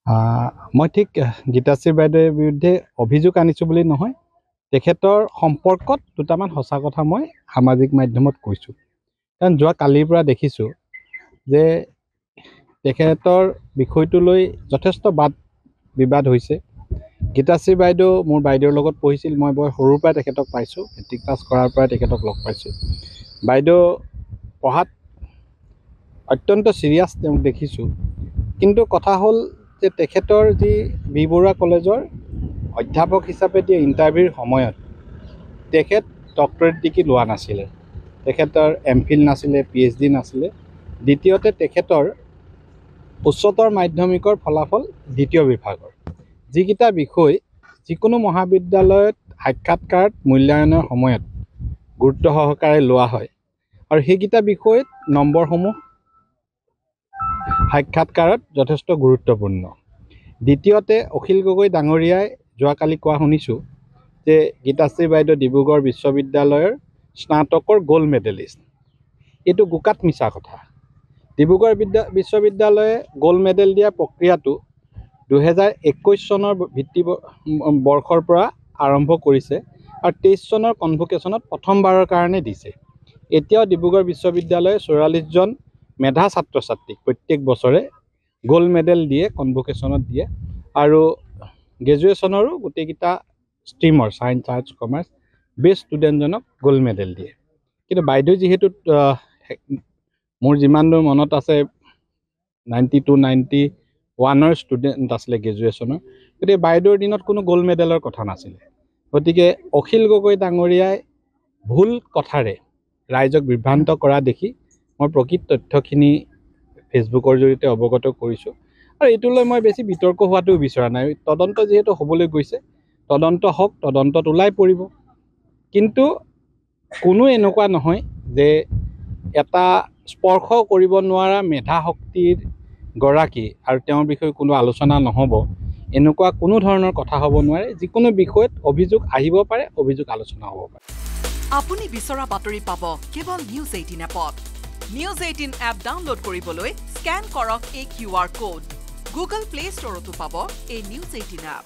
মই ঠিক গীতাশ্ৰী বাইদেউৰ বিৰুদ্ধে অভিযোগ আনিছোঁ বুলি নহয়, তেখেতৰ সম্পৰ্কত দুটামান সঁচা কথা মই সামাজিক মাধ্যমত কৈছোঁ। কাৰণ যোৱা কালিৰ পৰা দেখিছোঁ যে তেখেতৰ বিষয়টো লৈ যথেষ্ট বাদ বিবাদ হৈছে। গীতাশ্ৰী বাইদেউ মোৰ বাইদেউৰ লগত পঢ়িছিল, মই বৰ সৰুৰ পৰাই তেখেতক পাইছোঁ, মেট্ৰিক পাছ কৰাৰ পৰাই তেখেতক লগ পাইছোঁ। বাইদেউ পঢ়াত অত্যন্ত চিৰিয়াছ তেওঁক দেখিছোঁ, কিন্তু কথা হ'ল যে তেখেতৰ যি বি বৰুৱা কলেজৰ অধ্যাপক হিচাপে দিয়া ইণ্টাৰভিউৰ সময়ত তেখেত ডক্টৰেট ডিগ্ৰী লোৱা নাছিলে, তেখেতৰ MPhil নাছিলে, PhD নাছিলে। দ্বিতীয়তে তেখেতৰ উচ্চতৰ মাধ্যমিকৰ ফলাফল দ্বিতীয় বিভাগৰ, যিকেইটা বিষয় যিকোনো মহাবিদ্যালয়ত সাক্ষাৎকাৰত মূল্যায়নৰ সময়ত গুৰুত্ব সহকাৰে লোৱা হয়, আৰু সেইকেইটা বিষয়ত নম্বৰসমূহ সাক্ষাৎকাৰত যথেষ্ট গুৰুত্বপূৰ্ণ। দ্বিতীয়তে অখিল গগৈ ডাঙৰীয়াই যোৱাকালি কোৱা শুনিছোঁ যে গীতাশ্ৰী বাইদেউ ডিব্ৰুগড় বিশ্ববিদ্যালয়ৰ স্নাতকৰ গ'ল্ড মেডেলিষ্ট। এইটো গোকাত মিছা কথা। ডিব্ৰুগড় বিশ্ববিদ্যালয়ে গ'ল্ড মেডেল দিয়া প্ৰক্ৰিয়াটো 2021 চনৰ বৰ্ষৰ পৰা আৰম্ভ কৰিছে, আৰু 23 চনৰ কনভকেশ্যনত প্ৰথমবাৰৰ কাৰণে দিছে। এতিয়াও ডিব্ৰুগড় বিশ্ববিদ্যালয়ে 44জন মেধা ছাত্ৰ ছাত্ৰীক প্ৰত্যেক বছৰে গ'ল্ড মেডেল দিয়ে, কনভকেশ্যনত দিয়ে, আৰু গ্ৰেজুৱেশ্যনৰো গোটেইকেইটা ষ্ট্ৰীমৰ ছায়েন্স, আৰ্টছ, কমাৰ্চ বেষ্ট ষ্টুডেণ্টজনক গ'ল্ড মেডেল দিয়ে। কিন্তু বাইদেউ যিহেতু মোৰ যিমান দূৰ মনত আছে 92-91ৰ ষ্টুডেণ্ট আছিলে গ্ৰেজুৱেশ্যনৰ, গতিকে বাইদেউৰ দিনত কোনো গ'ল্ড মেডেলৰ কথা নাছিলে। গতিকে অখিল গগৈ ডাঙৰীয়াই ভুল কথাৰে ৰাইজক বিভ্ৰান্ত কৰা দেখি মই প্ৰকৃত তথ্যখিনি ফেচবুকৰ জৰিয়তে অৱগত কৰিছোঁ, আৰু এইটো লৈ মই বেছি বিতৰ্ক হোৱাটো বিচৰা নাই। তদন্ত যিহেতু হ'বলৈ গৈছে, তদন্ত হওক, তদন্তত ওলাই পৰিব। কিন্তু কোনো এনেকুৱা নহয় যে এটা স্পৰ্শ কৰিব নোৱাৰা মেধা শক্তিৰ গৰাকী আৰু তেওঁৰ বিষয়ে কোনো আলোচনা নহ'ব, এনেকুৱা কোনো ধৰণৰ কথা হ'ব নোৱাৰে। যিকোনো বিষয়ত অভিযোগ আহিব পাৰে, অভিযোগ আলোচনা হ'ব পাৰে। আপুনি বিচৰা বাতৰি পাব কেৱল নিউজ 18 এপত। নিউজ 18 এপ ডাউনলোড কৰিবলৈ স্কেন কৰক এই QR কোড। গুগল প্লে ষ্টৰতো পাব এই নিউজ 18 এপ।